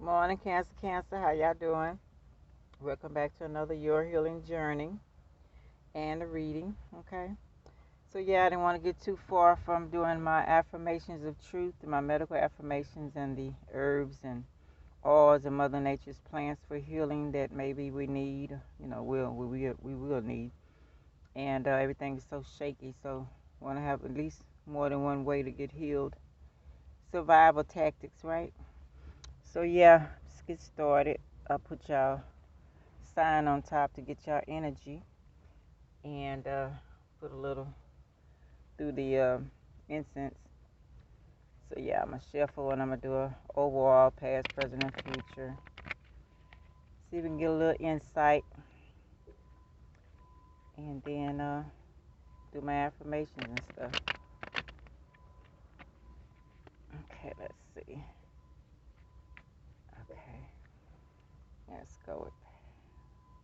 Morning, Cancer, Cancer. How y'all doing? Welcome back to another Your Healing Journey and a reading. Okay. So, yeah, I didn't want to get too far from doing my affirmations of truth, my medical affirmations, and the herbs and oils and Mother Nature's plants for healing that maybe we need, we will need. And everything is so shaky. So, want to have at least more than one way to get healed. Survival tactics, right? So, yeah, let's get started. I'll put y'all sign on top to get y'all energy and put a little through the incense. So yeah, I'm gonna shuffle and I'm gonna do a overall past, present, and future. See if we can get a little insight, and then do my affirmations and stuff. Okay, let's see. Okay, let's go with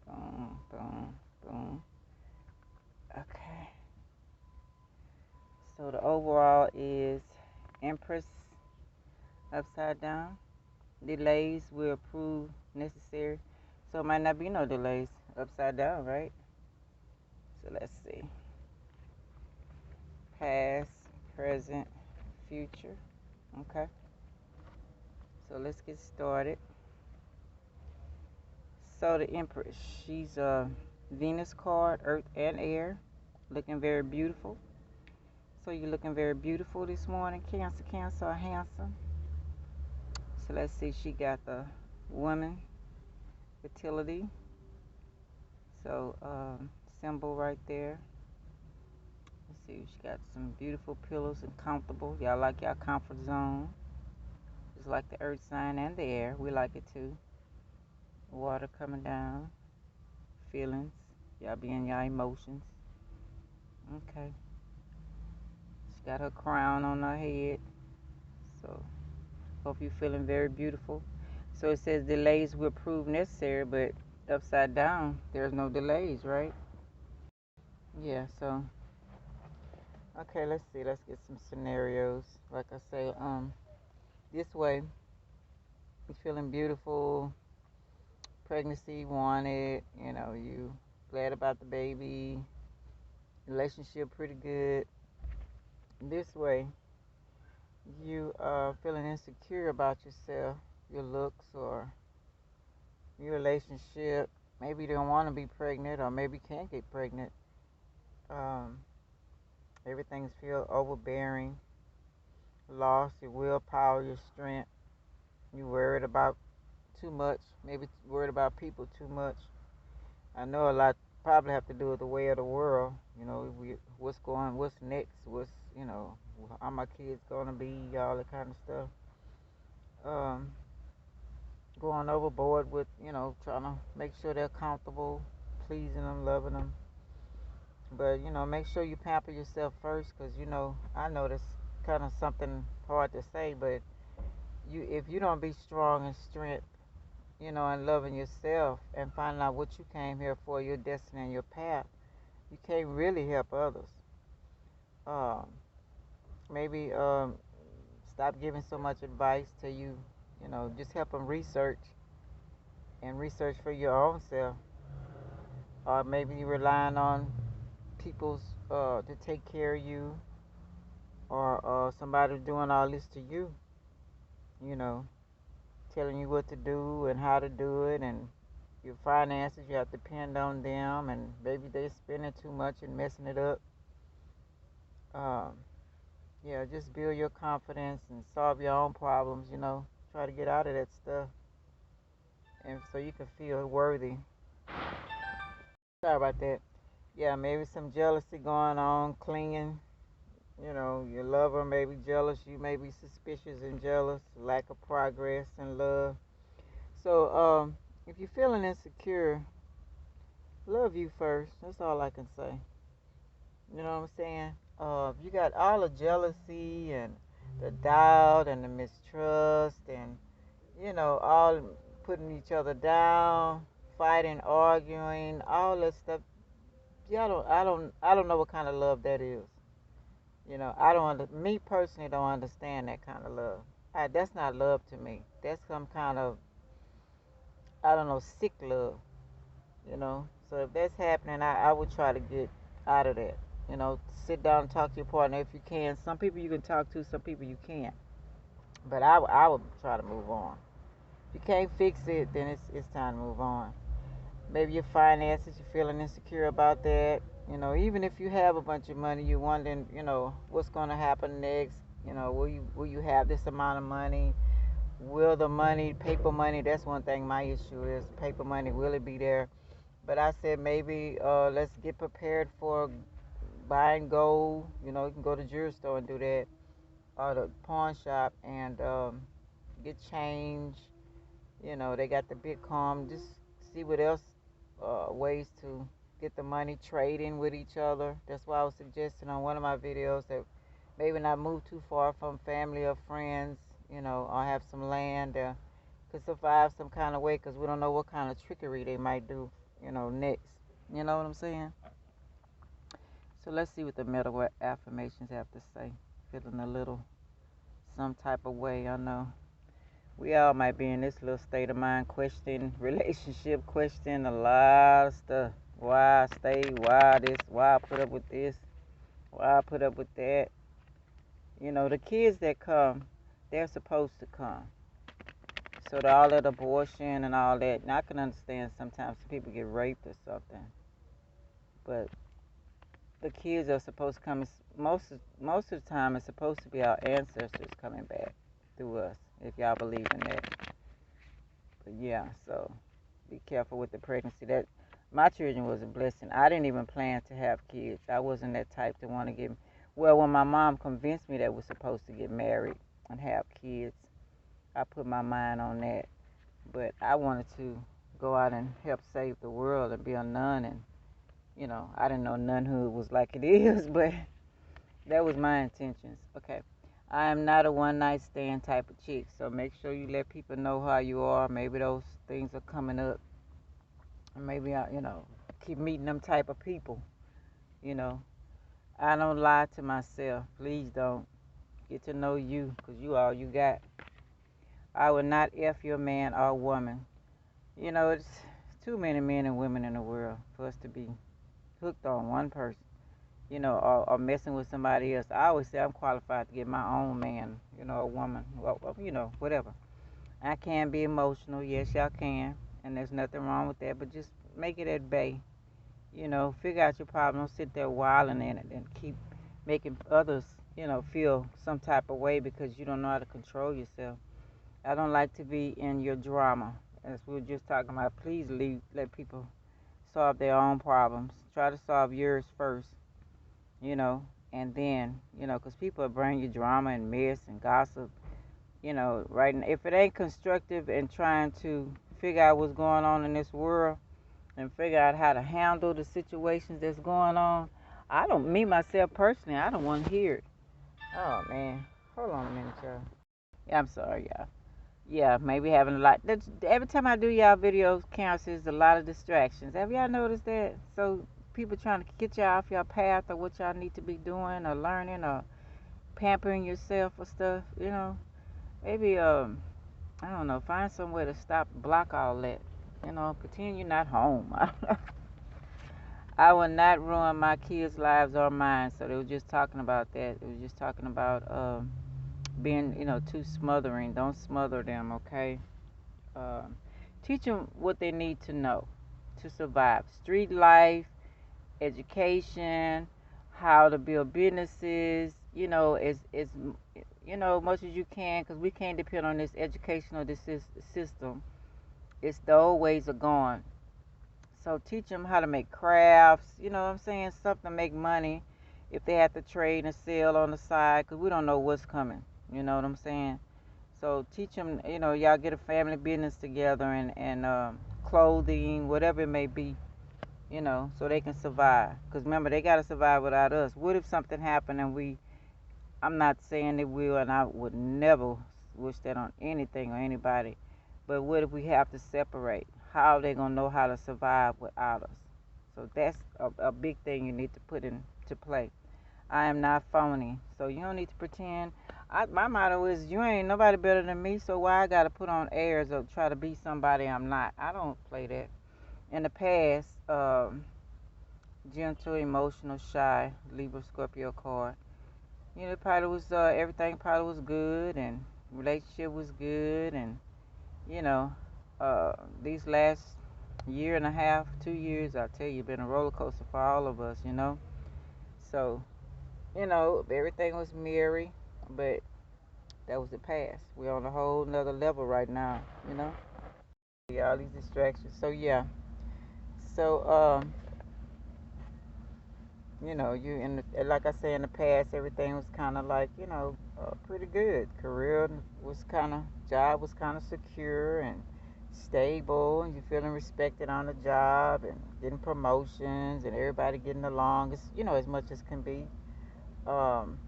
boom, boom, boom. Okay. So the overall is Empress upside down. Delays will prove necessary. So it might not be no delays upside down, right? So let's see. Past, present, future. Okay. So let's get started. So the Empress, she's a Venus card, Earth and Air, looking very beautiful. So you're looking very beautiful this morning, Cancer, Cancer, handsome. So let's see, she got the woman fertility. So symbol right there. Let's see, she got some beautiful pillows and comfortable. Y'all like y'all comfort zone. Just like the earth sign and the air. We like it too. Water coming down. Feelings. Y'all be in y'all emotions. Okay. She got her crown on her head. So hope you're feeling very beautiful. So it says delays will prove necessary, but upside down, there's no delays, right? Yeah, so okay, let's see. Let's get some scenarios. Like I say, this way, you're feeling beautiful, pregnancy wanted, you glad about the baby, relationship pretty good. This way, you are feeling insecure about yourself, your looks, or your relationship. Maybe you don't want to be pregnant, or maybe can't get pregnant. Um, Everything's feel overbearing, lost your willpower, your strength. You worried about too much, maybe worried about people too much. I know a lot probably have to do with the way of the world. What's next, how my kids gonna be, all that kind of stuff. Um, Going overboard with, trying to make sure they're comfortable, pleasing them, loving them. But, make sure you pamper yourself first because, I know that's kind of something hard to say, but if you don't be strong in strength, and loving yourself and finding out what you came here for, your destiny and your path, you can't really help others. Um, Maybe stop giving so much advice to you, just help them research and research for your own self. Or maybe you're relying on people's to take care of you, or somebody doing all this to you, you know, telling you what to do and how to do it, and your finances, you have to depend on them, and maybe they're spending too much and messing it up. Um, yeah, just build your confidence and solve your own problems, try to get out of that stuff, and so you can feel worthy. Sorry about that. Yeah, maybe some jealousy going on, clinging. Your lover may be jealous, you may be suspicious and jealous, lack of progress and love. So, if you're feeling insecure, love you first. That's all I can say. You know what I'm saying? You got all the jealousy and the doubt and the mistrust and, all putting each other down, fighting, arguing, all that stuff. Yeah, I don't know what kind of love that is. I don't, me personally don't understand that kind of love. That's not love to me. That's some kind of, I don't know, sick love, you know. So if that's happening, I would try to get out of that. You know, sit down and talk to your partner if you can. Some people you can talk to, some people you can't. But I would try to move on. If you can't fix it, then it's time to move on. Maybe your finances, you're feeling insecure about that. You know, even if you have a bunch of money, you're wondering, you know, what's going to happen next. You know, will you have this amount of money? Will the money, paper money? That's one thing my issue is paper money. Will it be there? But I said maybe let's get prepared for buying gold. You know, you can go to the jewelry store and do that, or the pawn shop and get change. You know, they got the Bitcoin. Just see what else ways to get the money, trading with each other. That's why I was suggesting on one of my videos that maybe not move too far from family or friends, you know, or have some land could survive some kind of way because we don't know what kind of trickery they might do, you know, next. You know what I'm saying? So let's see what the medical affirmations have to say. Feeling a little some type of way, I know. We all might be in this little state of mind, question, relationship question, a lot of stuff. Why I stay, why this, why I put up with this, why I put up with that. You know, the kids that come, they're supposed to come. So all that abortion and all that, and I can understand sometimes people get raped or something, but the kids are supposed to come. Most of the time, it's supposed to be our ancestors coming back through us, if y'all believe in that. But yeah, so be careful with the pregnancy. That my children was a blessing. I didn't even plan to have kids. I wasn't that type to want to get. Well, when my mom convinced me that we're supposed to get married and have kids, I put my mind on that. But I wanted to go out and help save the world and be a nun, and you know, I didn't know nunhood was like it is, but that was my intentions. Okay. I am not a one night stand type of chick, so make sure you let people know how you are. Maybe those things are coming up. Maybe I, you know, keep meeting them type of people. You know, I don't lie to myself. Please don't. Get to know you, because you all you got. I will not F your man or woman. You know, it's too many men and women in the world for us to be hooked on one person, you know, or messing with somebody else. I always say I'm qualified to get my own man, you know, a woman, well, you know, whatever. I can be emotional, yes, y'all can, and there's nothing wrong with that, but just make it at bay. You know, figure out your problem. Don't sit there wilding in it and keep making others, you know, feel some type of way because you don't know how to control yourself. I don't like to be in your drama. As we were just talking about, please let people solve their own problems. Try to solve yours first, you know, and then, you know, because people bring you drama and mess and gossip, you know, right? And if it ain't constructive and trying to figure out what's going on in this world and figure out how to handle the situations that's going on, me myself personally, I don't want to hear it. Oh, man. Hold on a minute, y'all. Yeah, I'm sorry, y'all. Yeah, maybe having a lot. Every time I do y'all videos, counts is a lot of distractions. Have y'all noticed that? So people trying to get y'all off your path or what y'all need to be doing or learning or pampering yourself or stuff. You know, maybe I don't know. Find somewhere to stop, block all that. You know, pretend you're not home. I will not ruin my kids' lives or mine. So they were just talking about that. They were just talking about being, you know, too smothering. Don't smother them, okay? Um, Teach them what they need to know to survive. Street life, education, how to build businesses. You know, as you know, much as you can, because we can't depend on this educational system. It's the old ways of going. So teach them how to make crafts. You know what I'm saying? Something to make money. If they have to trade and sell on the side, because we don't know what's coming. You know what I'm saying? So teach them, you know, y'all get a family business together and clothing, whatever it may be, you know, so they can survive. Because remember, they got to survive without us. What if something happened and I'm not saying it will, and I would never wish that on anything or anybody, but what if we have to separate? How are they going to know how to survive without us? So that's a big thing you need to put into play. I am not phony, so you don't need to pretend. my motto is you ain't nobody better than me, so why I gotta put on airs or try to be somebody I'm not? I don't play that. In the past, gentle, emotional, shy, Libra, Scorpio card. You know, probably was everything probably was good and relationship was good and you know, these last year and a half, 2 years, I tell you, been a roller coaster for all of us, you know. So, you know, everything was merry, but that was the past. We're on a whole nother level right now, you know. Yeah, all these distractions. So yeah. So you know, you in the, like I say in the past, everything was kind of like you know pretty good. Career was kind of job was kind of secure and stable, and you feeling respected on the job and getting promotions and everybody getting along. It's you know as much as can be. Um,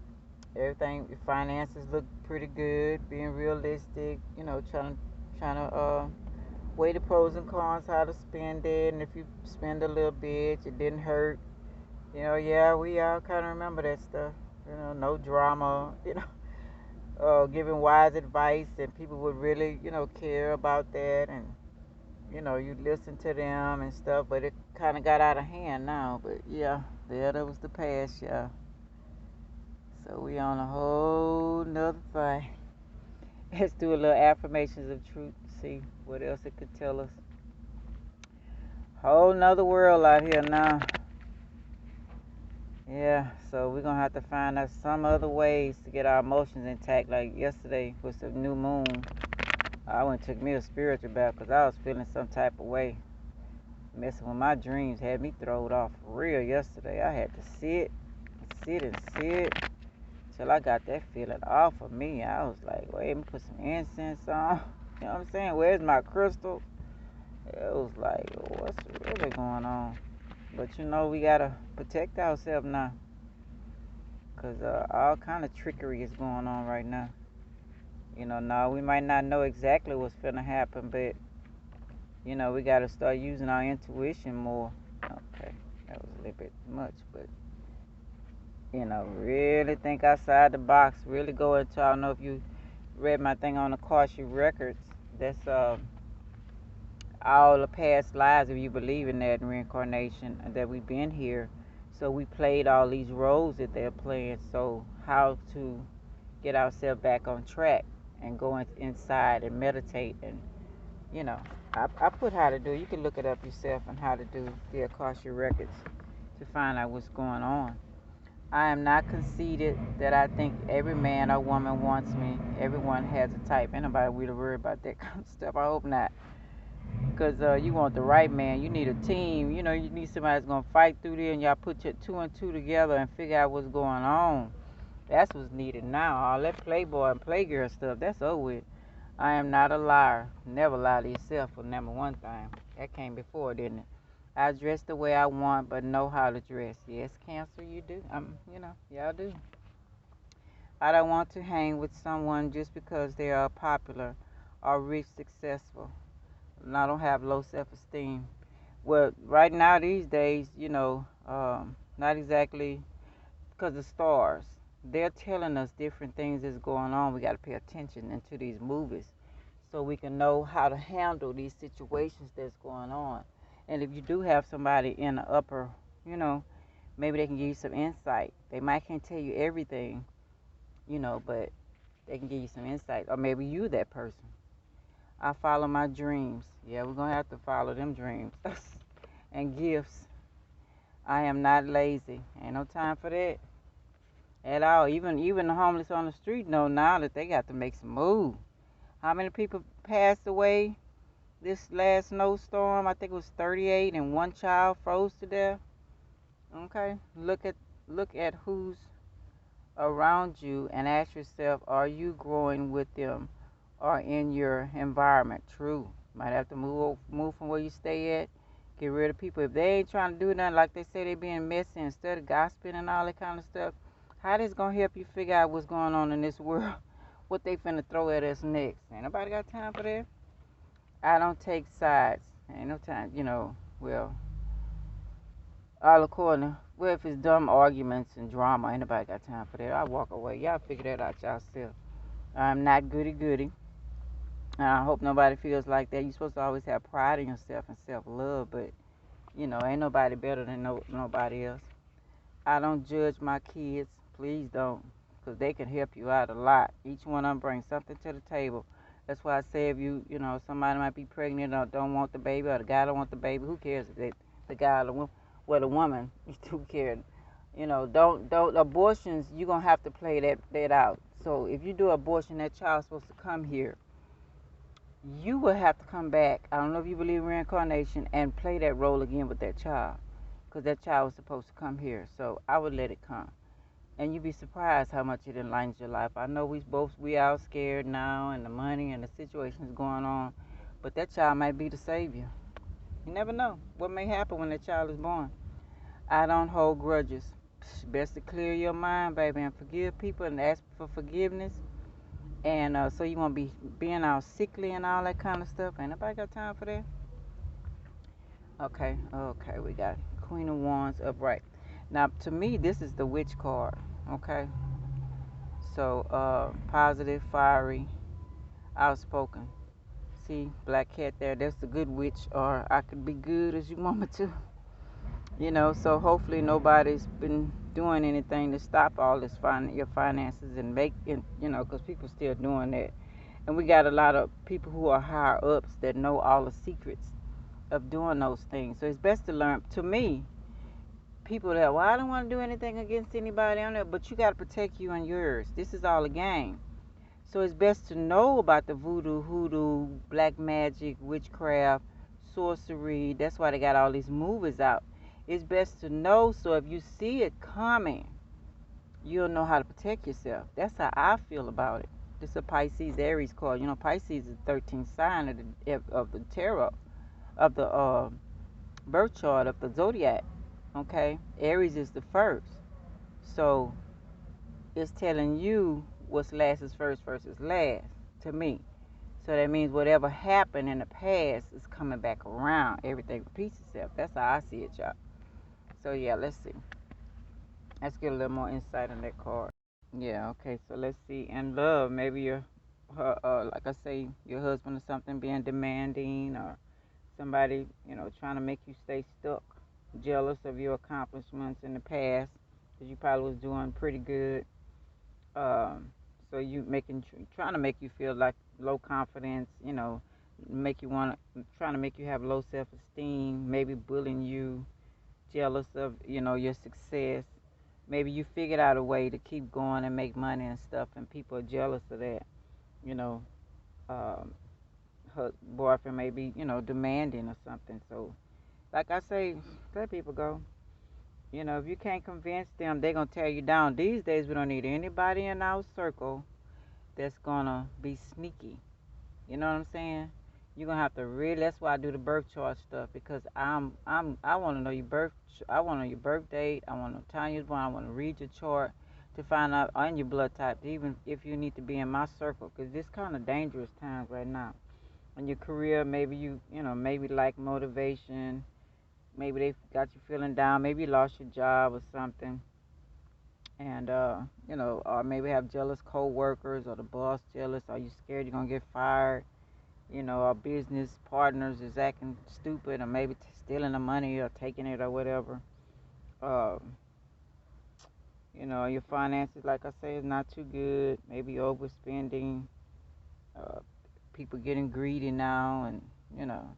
Everything, your finances look pretty good. Being realistic, you know, trying to weigh the pros and cons, how to spend it, and if you spend a little bit, it didn't hurt. You know, yeah, we all kind of remember that stuff. You know, no drama. You know, giving wise advice, and people would really, you know, care about that, and you know, you listen to them and stuff. But it kind of got out of hand now. But yeah, that was the past, yeah. So we on a whole nother thing. Let's do a little affirmations of truth. See what else it could tell us. Whole nother world out here now. Yeah, so we're gonna have to find out some other ways to get our emotions intact. Like yesterday was the new moon. I went and took me a spiritual bath because I was feeling some type of way. Messing with my dreams had me thrown off for real yesterday. I had to sit till I got that feeling off of me. I was like, wait, let me put some incense on. You know what I'm saying? Where's my crystal? It was like, what's really going on? But you know, we gotta protect ourselves now. Because all kind of trickery is going on right now. You know, now we might not know exactly what's finna happen, but, you know, we gotta start using our intuition more. Okay, that was a little bit much, but, you know, really think outside the box. Really go into, I don't know if you read my thing on the Akashic Records. That's all the past lives, if you believe in that reincarnation, that we've been here. So we played all these roles that they're playing. So how to get ourselves back on track and go inside and meditate and you know, I put how to do it. You can look it up yourself on how to do the Akasha Records to find out what's going on. I am not conceited that I think every man or woman wants me. Everyone has a type. Ain't nobody really worry about that kind of stuff. I hope not. Because you want the right man. You need a team. You know, you need somebody that's going to fight through there and y'all put your two and two together and figure out what's going on. That's what's needed now. All that playboy and playgirl stuff, that's over with. I am not a liar. Never lie to yourself for number one thing. That came before, didn't it? I dress the way I want, but know how to dress. Yes, Cancer, you do. You know, y'all do. I don't want to hang with someone just because they are popular or rich, successful. And I don't have low self-esteem. Well, right now, these days, you know, not exactly because the stars, they're telling us different things that's going on. We got to pay attention into these movies so we can know how to handle these situations that's going on. And if you do have somebody in the upper, you know, maybe they can give you some insight. They might can't tell you everything, you know, but they can give you some insight. Or maybe you that person. I follow my dreams. Yeah, we're going to have to follow them dreams. And gifts. I am not lazy. Ain't no time for that at all. Even the homeless on the street know now that they got to make some move. How many people passed away this last snowstorm? I think it was 38, and one child froze to death. Okay, look at who's around you and ask yourself: are you growing with them, or in your environment? True. Might have to move from where you stay at. Get rid of people if they ain't trying to do nothing. Like they say, they being messy instead of gossiping and all that kind of stuff. How this gonna help you figure out what's going on in this world? What they finna throw at us next? Ain't nobody got time for that. I don't take sides. Ain't no time, you know. Well, All according, well, if it's dumb arguments and drama, ain't nobody got time for that. I walk away. Y'all figure that out yourself. I'm not goody goody. I hope nobody feels like that. You're supposed to always have pride in yourself and self love, but ain't nobody better than nobody else. I don't judge my kids. Please don't, because they can help you out a lot. Each one of them brings something to the table. That's why I say if somebody might be pregnant or don't want the baby, or the guy don't want the baby, who cares if the guy or the woman, well, the woman, who cares? Don't abortions. You're gonna have to play that out. So if you do abortion, that child's supposed to come here. You will have to come back. I don't know if you believe in reincarnation and play that role again with that child, because that child was supposed to come here. So I would let it come, and you'd be surprised how much it enlightens your life. I know we all scared now, and the money and the situations going on, but that child might be the savior. You never know what may happen when that child is born. I don't hold grudges. Best to clear your mind, baby, and forgive people and ask for forgiveness. And so you won't be being all sickly and all that kind of stuff. Ain't nobody got time for that. Okay, we got Queen of Wands upright. Now, to me, this is the witch card. Okay, so positive, fiery, outspoken. See, black cat there. That's the good witch, or I could be good as you want me to. So hopefully nobody's been doing anything to stop all this your finances and make it, because people still doing that. And we got a lot of people who are higher ups that know all the secrets of doing those things. So it's best to learn. To me, people that, well, I don't want to do anything against anybody on there, but you got to protect you and yours. This is all a game. So it's best to know about the voodoo, hoodoo, black magic, witchcraft, sorcery. That's why they got all these movies out. It's best to know, so if you see it coming, you'll know how to protect yourself. That's how I feel about it. This is a Pisces Aries card. Pisces is the 13th sign of the tarot, of the birth chart of the zodiac. Okay, Aries is the first. So it's telling you what's last is first versus last to me. So that means whatever happened in the past is coming back around. Everything repeats itself. That's how I see it, y'all. So yeah, let's see. Let's get a little more insight on that card. Yeah, okay. So let's see. In love, maybe like I say, your husband or something being demanding, or somebody, trying to make you stay stuck, jealous of your accomplishments in the past, because you probably was doing pretty good. Um, so you trying to make you feel like low confidence, make you trying to make you have low self-esteem, maybe bullying you, jealous of, your success. Maybe you figured out a way to keep going and make money and stuff, and people are jealous of that. You know, um, her boyfriend may be, demanding or something. So, like I say, let people go. If you can't convince them, they're going to tear you down. These days, we don't need anybody in our circle that's going to be sneaky. You know what I'm saying? You're gonna have to really. That's why I do the birth chart stuff, because I want to know your birth. I want to know your birth date. I want to know the time you was born. I want to read your chart to find out on your blood type. Even if you need to be in my circle, because it's kind of dangerous times right now. In your career, maybe maybe like motivation. Maybe they got you feeling down. Maybe you lost your job or something, and or maybe have jealous co-workers, or the boss jealous. Are you scared you're gonna get fired? Our business partners is acting stupid, or maybe stealing the money or taking it or whatever. Um, your finances, like I say, is not too good. Maybe overspending. Uh, People getting greedy now, and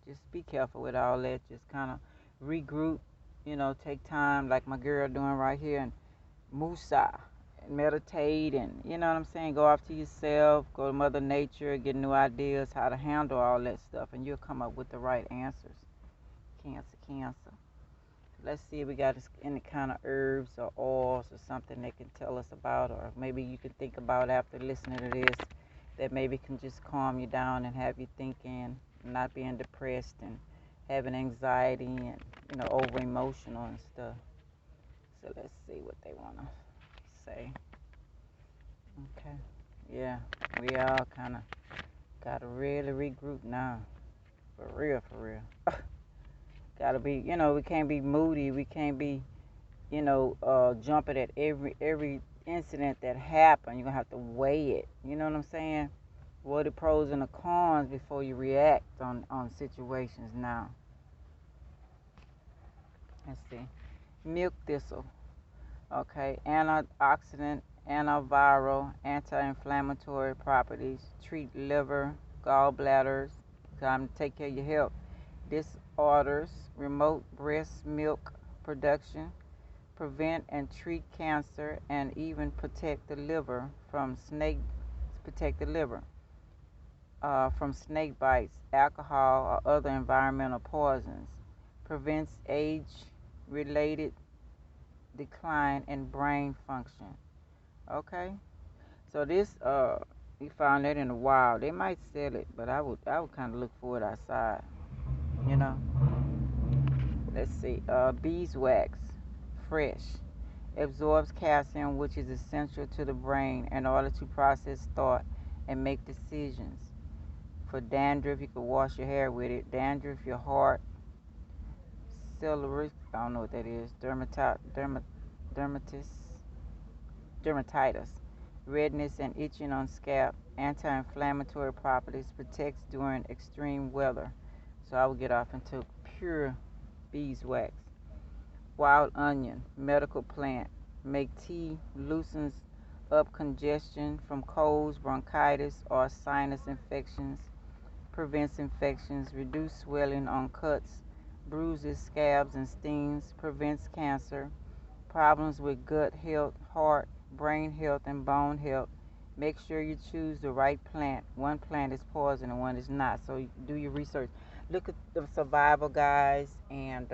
just be careful with all that. Just kind of regroup. Take time, like my girl doing right here, and Musa, and meditate, and you know what I'm saying, go off to yourself, go to Mother Nature, get new ideas how to handle all that stuff, and you'll come up with the right answers. Cancer. Let's see if we got any kind of herbs or oils or something they can tell us about, or maybe you can think about after listening to this, that maybe can just calm you down and have you thinking, not being depressed and having anxiety and over emotional and stuff. So let's see what they want to say. Okay. Yeah, we all kind of got to really regroup now. For real, for real. Gotta be, we can't be moody. We can't be, jumping at every incident that happened. You're gonna have to weigh it. You know what I'm saying? What are the pros and the cons before you react on situations now. Let's see. Milk thistle. Okay. Antioxidant, antiviral, anti-inflammatory properties. Treat liver, gallbladders. Time to take care of your health. Disorders, remote breast milk production. Prevent and treat cancer, and even protect the liver from from snake bites, alcohol, or other environmental poisons. Prevents age-related decline in brain function. Okay, so this we found that in the wild. They might sell it, but I would kind of look for it outside. You know. Let's see. Beeswax, fresh, absorbs calcium, which is essential to the brain in order to process thought and make decisions. For dandruff, you could wash your hair with it. Dandruff, your heart, ciliary, I don't know what that is, dermatitis, redness and itching on scalp, anti-inflammatory properties, protects during extreme weather. So I would get off into pure beeswax. Wild onion, medical plant, make tea, loosens up congestion from colds, bronchitis, or sinus infections, prevents infections, reduce swelling on cuts, bruises, scabs, and stings, prevents cancer, problems with gut health, heart, brain health, and bone health. Make sure you choose the right plant. One plant is poison and one is not, so do your research. Look at the survival guides and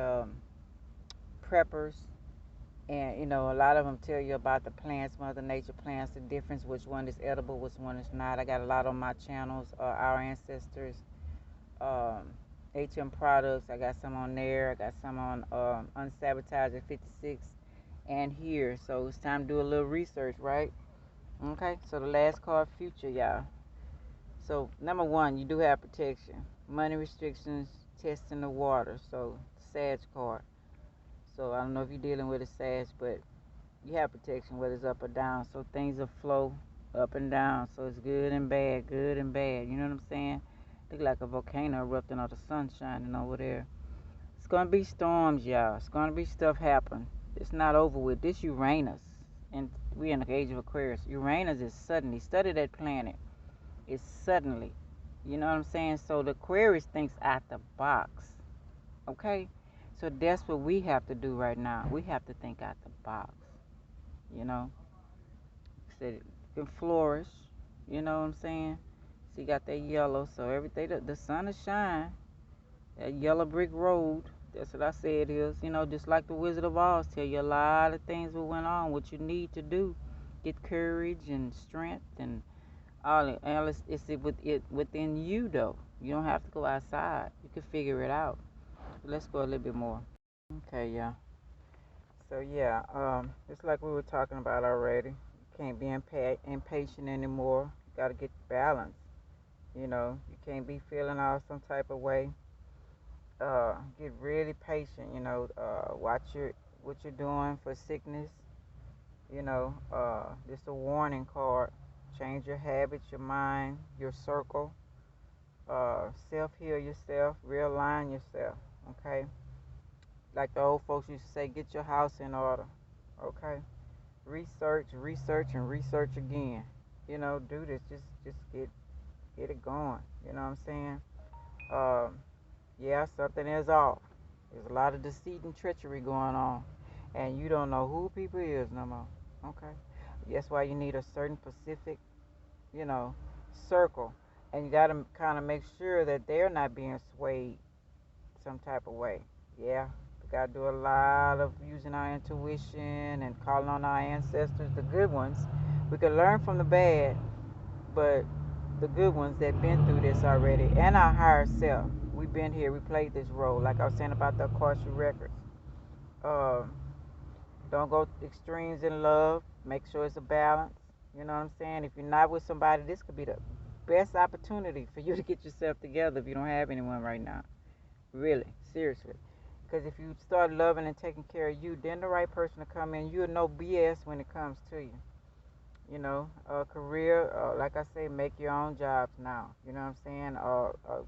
preppers, and a lot of them tell you about the plants, Mother Nature plants, the difference, which one is edible, which one is not. I got a lot on my channels, Our Ancestors, HM Products. I got some on there. I got some on Unsabotage at 56 and here. So it's time to do a little research, right? Okay, so the last card, future, y'all. So number one, you do have protection. Money restrictions, testing the water. So Sag card. So I don't know if you're dealing with a Sag, but you have protection whether it's up or down. So things will flow up and down. So it's good and bad, good and bad. You know what I'm saying? Look like a volcano erupting or the sun shining over there. It's going to be storms, y'all. It's going to be stuff happen. It's not over with. This Uranus, and we're in the age of Aquarius. Uranus is suddenly. Study that planet. It's suddenly. You know what I'm saying? So the Aquarius thinks out the box. Okay? So that's what we have to do right now. We have to think out the box. You know? So it can flourish. You know what I'm saying? So you got that yellow. So everything, the sun will shine. That yellow brick road. That's what I said is. Just like the Wizard of Oz tell you a lot of things that went on. What you need to do. Get courage and strength and all it. And it's within you, though. You don't have to go outside. You can figure it out. Let's go a little bit more. Okay, yeah. So yeah, it's like we were talking about already. You can't be impatient anymore. You got to get balance. You can't be feeling all some type of way. Get really patient. Watch what you're doing for sickness. Just a warning card. Change your habits, your mind, your circle. Self-heal yourself. Realign yourself. Okay. Like the old folks used to say, get your house in order. Okay. Research, and research again. Do this. Just get it going. You know what I'm saying? Yeah, something is off. There's a lot of deceit and treachery going on, and you don't know who people is no more. Okay. That's why you need a certain specific, you know, circle, and you got to kind of make sure that they're not being swayed some type of way. Yeah, we got to do a lot of using our intuition and calling on our ancestors, the good ones. We can learn from the bad, but the good ones that been through this already, and our higher self. We've been here, we played this role, like I was saying about the Akashic records. Don't go extremes in love. Make sure it's a balance. You know what I'm saying? If you're not with somebody, this could be the best opportunity for you to get yourself together if you don't have anyone right now. Really, seriously. Because if you start loving and taking care of you, then the right person to come in. You'll know BS when it comes to you. You know, career, like I say, make your own jobs now. You know what I'm saying?